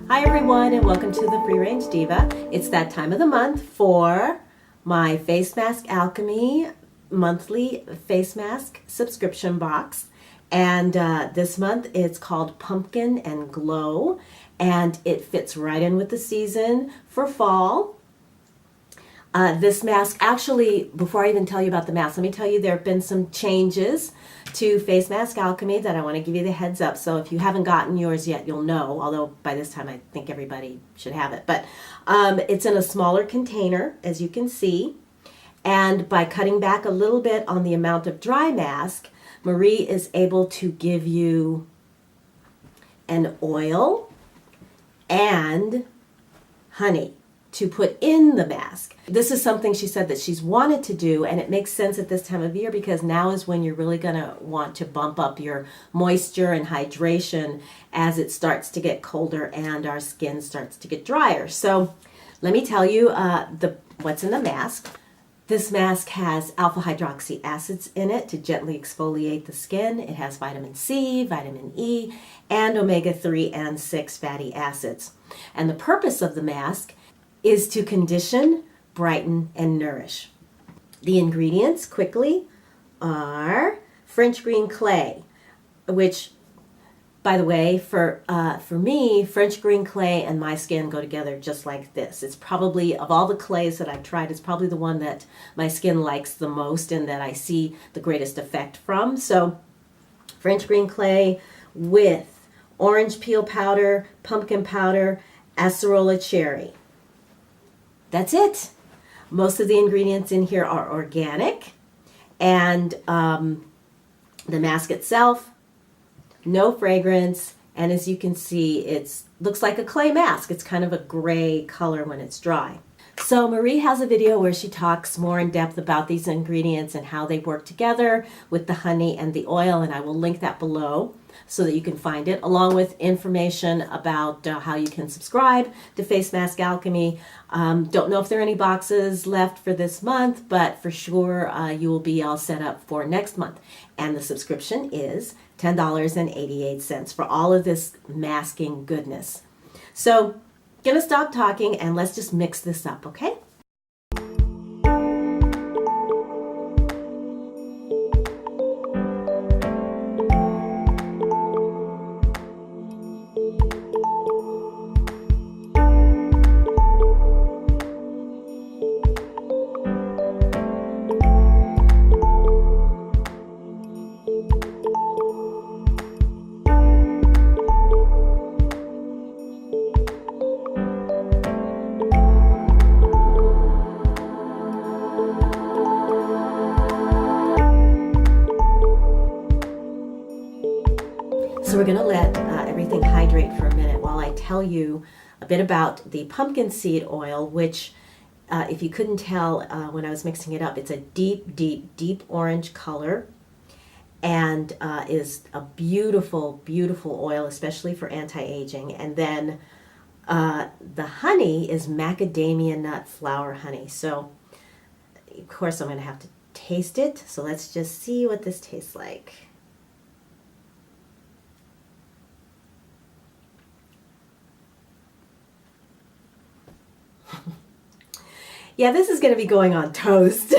Hi everyone, and welcome to the Free Range Diva. It's that time of the month for my Face Mask Alchemy monthly face mask subscription box. And this month it's called Pumpkin and Glow, and it fits right in with the season for fall. This mask, actually, before I even tell you about the mask, let me tell you there have been some changes to Face Mask Alchemy that I want to give you the heads up. So if you haven't gotten yours yet, you'll know, although by this time I think everybody should have it. But it's in a smaller container, as you can see. And by cutting back a little bit on the amount of dry mask, Marie is able to give you an oil and honey to put in the mask. This is something she said that she's wanted to do, and it makes sense at this time of year because now is when you're really going to want to bump up your moisture and hydration as it starts to get colder and our skin starts to get drier. So let me tell you what's in the mask. This mask has alpha hydroxy acids in it to gently exfoliate the skin. It has vitamin C, vitamin E, and omega-3 and 6 fatty acids. And the purpose of the mask is to condition, brighten, and nourish. The ingredients, quickly, are French green clay, which, by the way, for me, French green clay and my skin go together just like this. It's probably, of all the clays that I've tried, it's probably the one that my skin likes the most and that I see the greatest effect from. So, French green clay with orange peel powder, pumpkin powder, acerola cherry. That's it. Most of the ingredients in here are organic, and the mask itself, no fragrance, and as you can see, it looks like a clay mask. It's kind of a gray color when it's dry. So Marie has a video where she talks more in depth about these ingredients and how they work together with the honey and the oil, and I will link that below so that you can find it, along with information about how you can subscribe to Face Mask Alchemy. Don't know if there are any boxes left for this month, but for sure you will be all set up for next month. And the subscription is $10.88 for all of this masking goodness. So, gonna stop talking and let's just mix this up, okay? So we're going to let everything hydrate for a minute while I tell you a bit about the pumpkin seed oil, which, if you couldn't tell when I was mixing it up, it's a deep, deep, deep orange color and is a beautiful, beautiful oil, especially for anti-aging. And then the honey is macadamia nut flower honey. So, of course, I'm going to have to taste it. So let's just see what this tastes like. Yeah, this is going to be going on toast.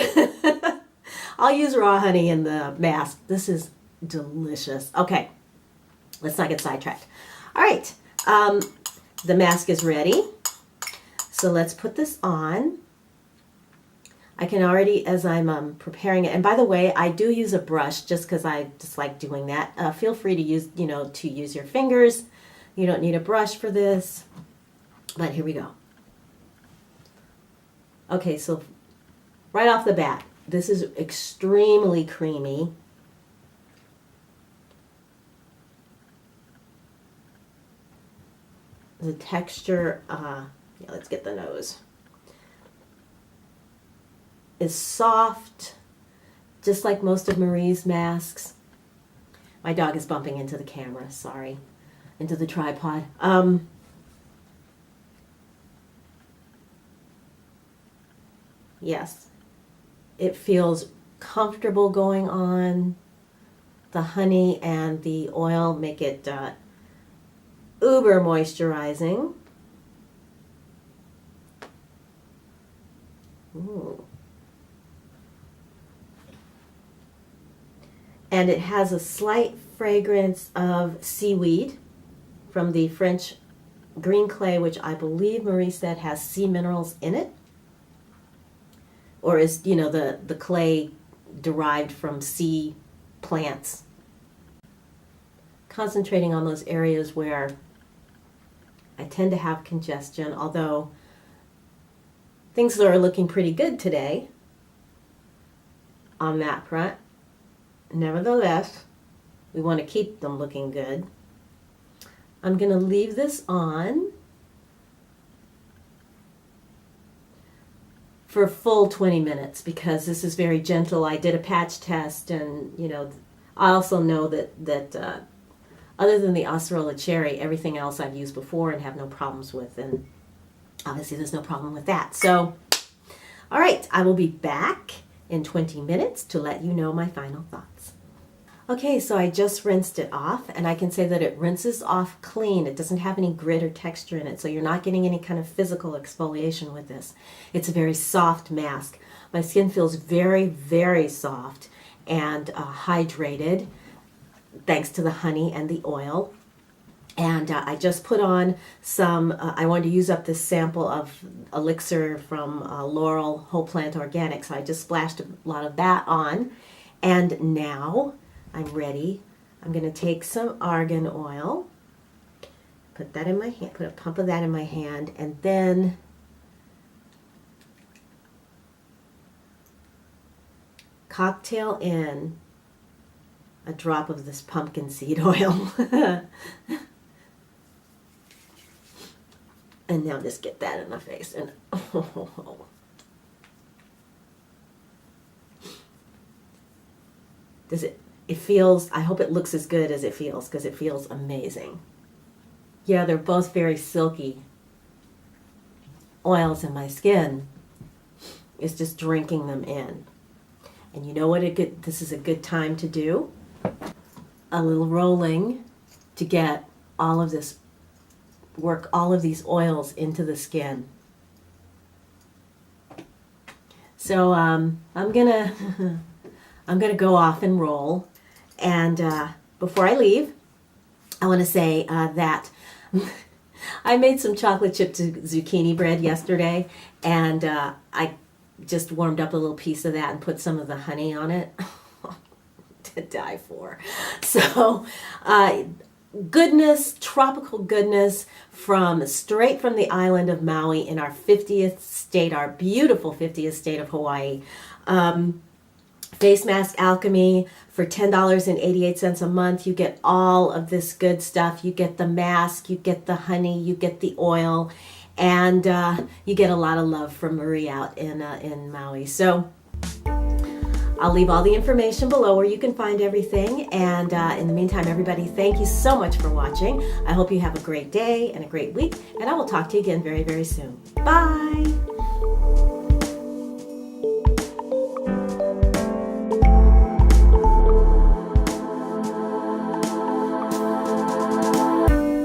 I'll use raw honey in the mask. This is delicious. Okay, let's not get sidetracked. All right, the mask is ready. So let's put this on. I can already, as I'm preparing it, and by the way, I do use a brush just because I just like doing that. Feel free to use, to use your fingers. You don't need a brush for this, but here we go. Okay, so right off the bat, this is extremely creamy. The texture, let's get the nose, is soft, just like most of Marie's masks. My dog is bumping into the camera, sorry, into the tripod. Yes, it feels comfortable going on. The honey and the oil make it uber moisturizing. Ooh. And it has a slight fragrance of seaweed from the French green clay, which I believe Marie said has sea minerals in it, or is, you know, the clay derived from sea plants. Concentrating on those areas where I tend to have congestion, although things are looking pretty good today on that front. Nevertheless, we want to keep them looking good. I'm going to leave this on for a full 20 minutes because this is very gentle. I did a patch test, and you know, I also know that other than the acerola cherry, everything else I've used before and have no problems with, and obviously there's no problem with that. So, all right, I will be back in 20 minutes to let you know my final thoughts. Okay, so I just rinsed it off, and I can say that it rinses off clean. It doesn't have any grit or texture in it, so you're not getting any kind of physical exfoliation with this. It's a very soft mask. My skin feels very, very soft and hydrated thanks to the honey and the oil. And I just put on some, I wanted to use up this sample of elixir from Laurel Whole Plant Organic, so I just splashed a lot of that on. And now I'm ready. I'm going to take some argan oil, put that in my hand, put a pump of that in my hand, and then cocktail in a drop of this pumpkin seed oil. And now just get that in the face. And does it feels, I hope it looks as good as it feels, because it feels amazing. Yeah, they're both very silky oils, and my skin is just drinking them in. And you know what this is a good time to do? A little rolling to get all of this, work all of these oils into the skin. So I'm gonna go off and roll. And before I leave, I want to say that I made some chocolate chip zucchini bread yesterday, and I just warmed up a little piece of that and put some of the honey on it. To die for. So goodness, tropical goodness straight from the island of Maui in our 50th state, our beautiful 50th state of Hawaii. Face Mask Alchemy for $10.88 a month. You get all of this good stuff. You get the mask, you get the honey, you get the oil, and you get a lot of love from Marie out in Maui. So I'll leave all the information below where you can find everything. And in the meantime, everybody, thank you so much for watching. I hope you have a great day and a great week, and I will talk to you again very, very soon. Bye.